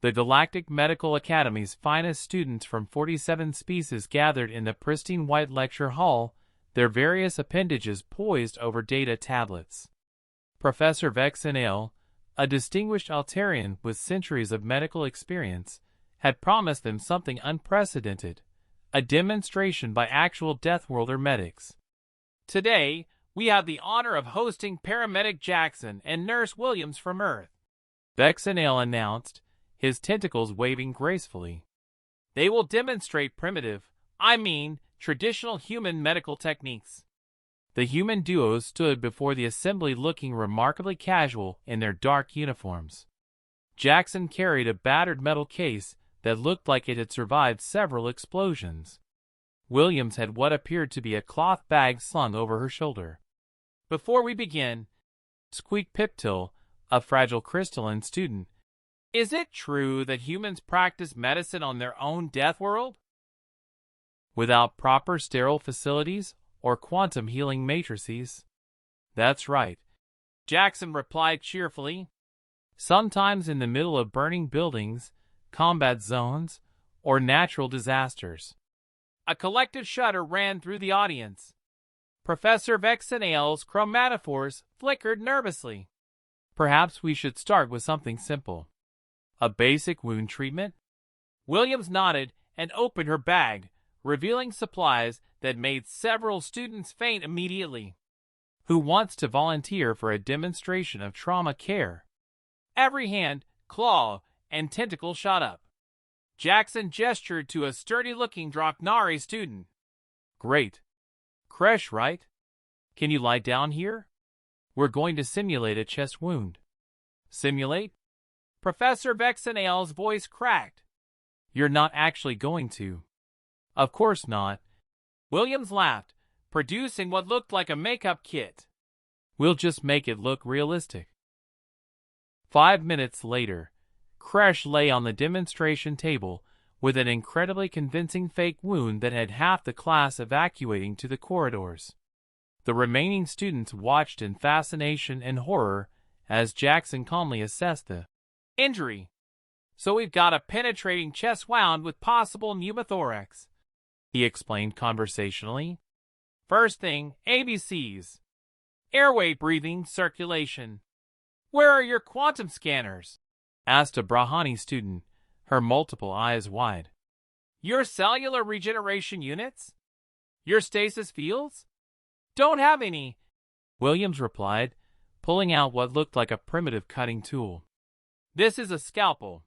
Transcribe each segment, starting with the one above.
The Galactic Medical Academy's finest students from 47 species gathered in the pristine white lecture hall, their various appendages poised over data tablets. Professor Vexenale, a distinguished Altarian with centuries of medical experience, had promised them something unprecedented, a demonstration by actual Deathworlder medics. Today, we have the honor of hosting paramedic Jackson and Nurse Williams from Earth, Vexenale announced, his tentacles waving gracefully. They will demonstrate traditional human medical techniques. The human duo stood before the assembly looking remarkably casual in their dark uniforms. Jackson carried a battered metal case that looked like it had survived several explosions. Williams had what appeared to be a cloth bag slung over her shoulder. Before we begin, squeaked Piptil, a fragile crystalline student, is it true that humans practice medicine on their own death world? Without proper sterile facilities or quantum healing matrices? That's right, Jackson replied cheerfully. Sometimes in the middle of burning buildings, combat zones, or natural disasters. A collective shudder ran through the audience. Professor Vexenale's chromatophores flickered nervously. Perhaps we should start with something simple. A basic wound treatment? Williams nodded and opened her bag, revealing supplies that made several students faint immediately. Who wants to volunteer for a demonstration of trauma care? Every hand, claw, and tentacle shot up. Jackson gestured to a sturdy-looking Draknari student. Great. Kresh, right? Can you lie down here? We're going to simulate a chest wound. Simulate? Professor Vexenale's voice cracked. You're not actually going to. Of course not. Williams laughed, producing what looked like a makeup kit. We'll just make it look realistic. 5 minutes later, Kresh lay on the demonstration table with an incredibly convincing fake wound that had half the class evacuating to the corridors. The remaining students watched in fascination and horror as Jackson calmly assessed the injury. So we've got a penetrating chest wound with possible pneumothorax, he explained conversationally. First thing, ABCs. Airway, breathing, circulation. Where are your quantum scanners? Asked a Brahani student, her multiple eyes wide. Your cellular regeneration units? Your stasis fields? Don't have any, Williams replied, pulling out what looked like a primitive cutting tool. This is a scalpel.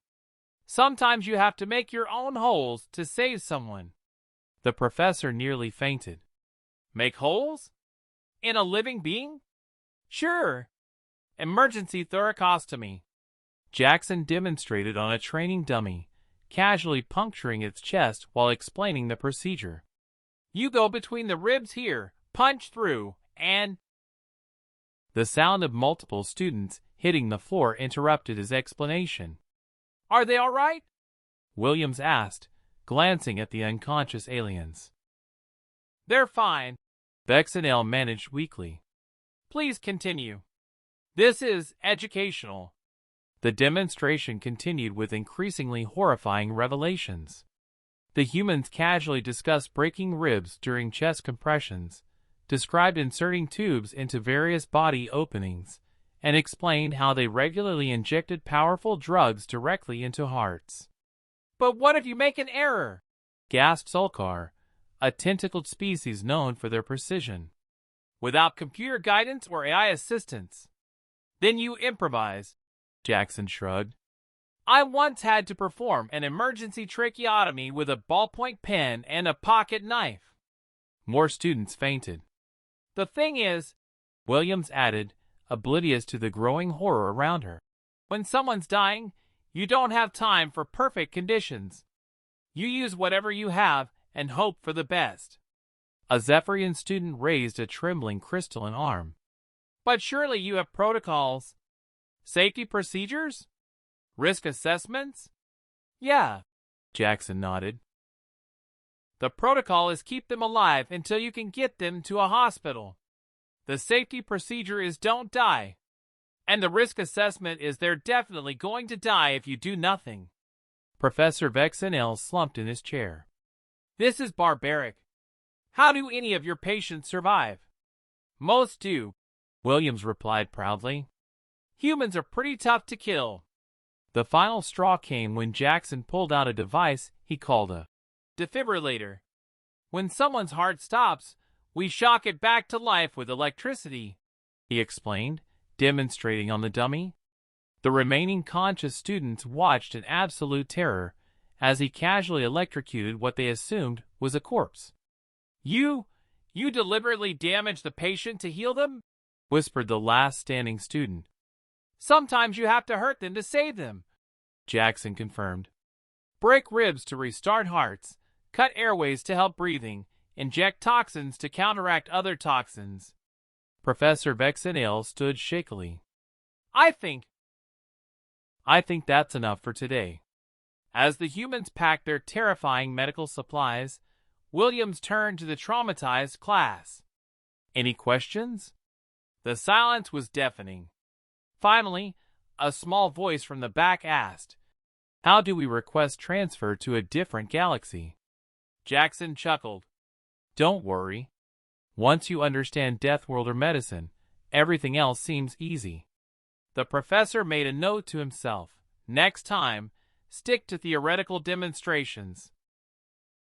Sometimes you have to make your own holes to save someone. The professor nearly fainted. Make holes? In a living being? Sure. Emergency thoracostomy. Jackson demonstrated on a training dummy, casually puncturing its chest while explaining the procedure. You go between the ribs here, punch through, and... The sound of multiple students hitting the floor interrupted his explanation. Are they all right? Williams asked, glancing at the unconscious aliens. They're fine, Vexenale managed weakly. Please continue. This is educational. The demonstration continued with increasingly horrifying revelations. The humans casually discussed breaking ribs during chest compressions, described inserting tubes into various body openings, and explained how they regularly injected powerful drugs directly into hearts. But what if you make an error? Gasped Sulkar, a tentacled species known for their precision. Without computer guidance or AI assistance. Then you improvise, Jackson shrugged. I once had to perform an emergency tracheotomy with a ballpoint pen and a pocket knife. More students fainted. The thing is, Williams added, oblivious to the growing horror around her, when someone's dying, you don't have time for perfect conditions. You use whatever you have and hope for the best. A Zephyrian student raised a trembling crystalline arm. But surely you have protocols. Safety procedures? Risk assessments? Yeah, Jackson nodded. The protocol is keep them alive until you can get them to a hospital. The safety procedure is don't die. And the risk assessment is they're definitely going to die if you do nothing. Professor Vexenel slumped in his chair. This is barbaric. How do any of your patients survive? Most do, Williams replied proudly. Humans are pretty tough to kill. The final straw came when Jackson pulled out a device he called a defibrillator. When someone's heart stops, we shock it back to life with electricity, he explained, demonstrating on the dummy. The remaining conscious students watched in absolute terror as he casually electrocuted what they assumed was a corpse. You deliberately damaged the patient to heal them? Whispered the last standing student. Sometimes you have to hurt them to save them, Jackson confirmed. Break ribs to restart hearts, cut airways to help breathing, inject toxins to counteract other toxins. Professor Vexenel stood shakily. I think that's enough for today. As the humans packed their terrifying medical supplies, Williams turned to the traumatized class. Any questions? The silence was deafening. Finally, a small voice from the back asked, How do we request transfer to a different galaxy? Jackson chuckled. Don't worry. Once you understand Deathworlder medicine, everything else seems easy. The professor made a note to himself. Next time, stick to theoretical demonstrations.